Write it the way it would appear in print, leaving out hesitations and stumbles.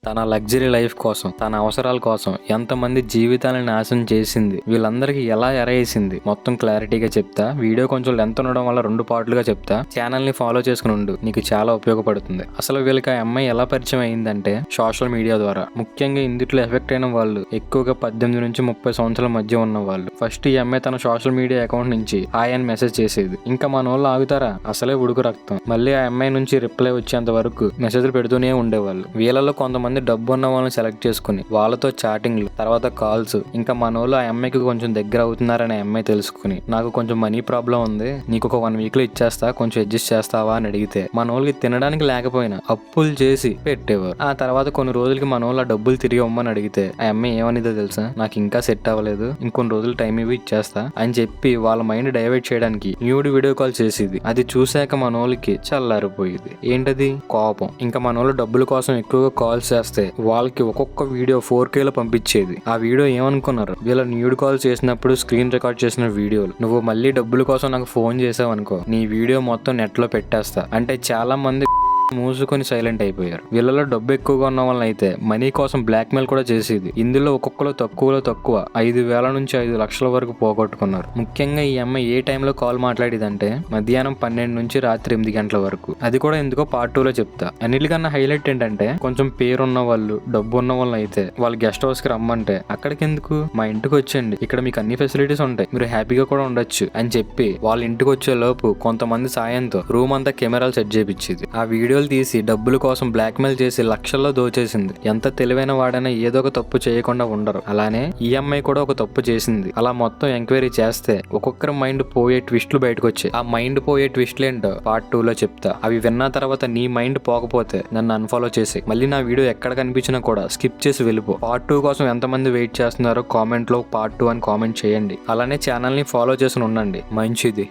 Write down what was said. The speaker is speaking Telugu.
తన లగ్జరీ లైఫ్ కోసం, తన అవసరాల కోసం ఎంతమంది జీవితాలను నాశనం చేసింది, వీళ్ళందరికీ ఎలా ఎరేసింది మొత్తం క్లారిటీగా చెప్తా. వీడియో కొంచెం లెంత్ ఉండడం వల్ల 2 పార్ట్లుగా చెప్తా. ఛానల్ ని ఫాలో చేసుకుని ఉండు, నీకు చాలా ఉపయోగపడుతుంది. అసలు వీళ్ళకి ఆ అమ్మాయి ఎలా పరిచయం అయిందంటే సోషల్ మీడియా ద్వారా. ముఖ్యంగా ఇందులో ఎఫెక్ట్ అయిన వాళ్ళు ఎక్కువగా 18 నుంచి 30 సంవత్సరాల మధ్య ఉన్న వాళ్ళు. ఫస్ట్ ఈ అమ్మాయి తన సోషల్ మీడియా అకౌంట్ నుంచి హాయ్ అని మెసేజ్ చేసేది. ఇంకా మన వాళ్ళు ఆగుతారా? అసలే ఉడుకు రక్తం. మళ్ళీ ఆ అమ్మాయి నుంచి రిప్లై వచ్చేంత వరకు మెసేజ్లు పెడుతూనే ఉండేవాళ్ళు. వీళ్ళలో కొంతమంది డబ్బు ఉన్న వాళ్ళని సెలెక్ట్ చేసుకుని వాళ్ళతో చాటింగ్లు, తర్వాత కాల్స్. ఇంకా మన వాళ్ళు ఆ అమ్మాయికి కొంచెం దగ్గర అవుతున్నారని ఆ అమ్మాయి తెలుసుకుని, నాకు కొంచెం మనీ ప్రాబ్లం ఉంది, నీకు ఒక 1 వీక్ లో ఇచ్చేస్తా, కొంచెం అడ్జస్ట్ చేస్తావా అని అడిగితే మన వాళ్ళకి తినడానికి లేకపోయినా అప్పులు చేసి పెట్టేవారు. ఆ తర్వాత కొన్ని రోజులకి మన వాళ్ళు ఆ డబ్బులు తిరిగి ఇవ్వమని అడిగితే ఆ అమ్మాయి ఏమనిదో తెలుసా, నాకు ఇంకా సెట్ అవ్వలేదు, ఇంకొన్ని రోజులు టైం ఇవి ఇచ్చేస్తా అని చెప్పి వాళ్ళ మైండ్ డైవర్ట్ చేయడానికి న్యూడ్ వీడియో కాల్ చేసేది. అది చూశాక మన వాళ్ళకి చల్లారిపోయేది. ఏంటది? కోపం. ఇంకా మన వాళ్ళు డబ్బుల కోసం ఎక్కువగా కాల్స్ చేస్తే వాళ్ళకి ఒక్కొక్క వీడియో 4K లో పంపించేది. ఆ వీడియో ఏమనుకున్నారు, వీళ్ళ న్యూడ్ కాల్ చేసినప్పుడు స్క్రీన్ రికార్డ్ చేసిన వీడియోలు. నువ్వు మళ్ళీ డబ్బుల కోసం నాకు ఫోన్ చేసావు అనుకో, నీ వీడియో మొత్తం నెట్ లో పెట్టేస్తా అంటే చాలా మంది మూసుకొని సైలెంట్ అయిపోయారు. వీళ్ళలో డబ్బు ఎక్కువగా ఉన్న వాళ్ళని అయితే మనీ కోసం బ్లాక్ మెయిల్ కూడా చేసేది. ఇందులో ఒక్కొక్కరు తక్కువలో తక్కువ 5,000 నుంచి 5 లక్షల వరకు పోగొట్టుకున్నారు. ముఖ్యంగా ఈ అమ్మాయి ఏ టైంలో కాల్ మాట్లాడేదంటే మధ్యాహ్నం 12 నుంచి రాత్రి 8 గంటల వరకు. అది కూడా ఎందుకో పార్ట్ 2 లో చెప్తా. అన్నిటికన్నా హైలైట్ ఏంటంటే కొంచెం పేరున్న వాళ్ళు, డబ్బు ఉన్న వాళ్ళు అయితే వాళ్ళ గెస్ట్ హౌస్ కి రమ్మంటే అక్కడికి ఎందుకు, మా ఇంటికి వచ్చండి, ఇక్కడ మీకు అన్ని ఫెసిలిటీస్ ఉంటాయి, మీరు హ్యాపీగా కూడా ఉండొచ్చు అని చెప్పి వాళ్ళ ఇంటికి వచ్చే లోపు కొంతమంది సాయంతో రూమ్ అంతా కెమెరాలు సెట్ చేపించేది. ఆ వీడియో తీసి డబ్బుల కోసం బ్లాక్ మెయిల్ చేసి లక్షల్లో దోచేసింది. ఎంత తెలివైన వాడైనా ఏదో ఒక తప్పు చేయకుండా ఉండరు. అలానే ఈ అమ్మాయి కూడా ఒక తప్పు చేసింది. అలా మొత్తం ఎంక్వైరీ చేస్తే ఒక్కొక్కరి మైండ్ పోయే ట్విస్టులు బయటకు వచ్చాయి. ఆ మైండ్ పోయే ట్విస్టులు ఏంటో పార్ట్ 2 లో చెప్తా. అవి విన్న తర్వాత నీ మైండ్ పోకపోతే నన్ను అన్ఫాలో చేసి మళ్ళీ నా వీడియో ఎక్కడ కనిపించినా కూడా స్కిప్ చేసి వెళ్ళిపో. పార్ట్ 2 కోసం ఎంతమంది వెయిట్ చేస్తున్నారో కామెంట్ లో పార్ట్ 2 అని కామెంట్ చేయండి. అలానే ఛానల్ ని ఫాలో చేసి ఉండండి. మంచిది.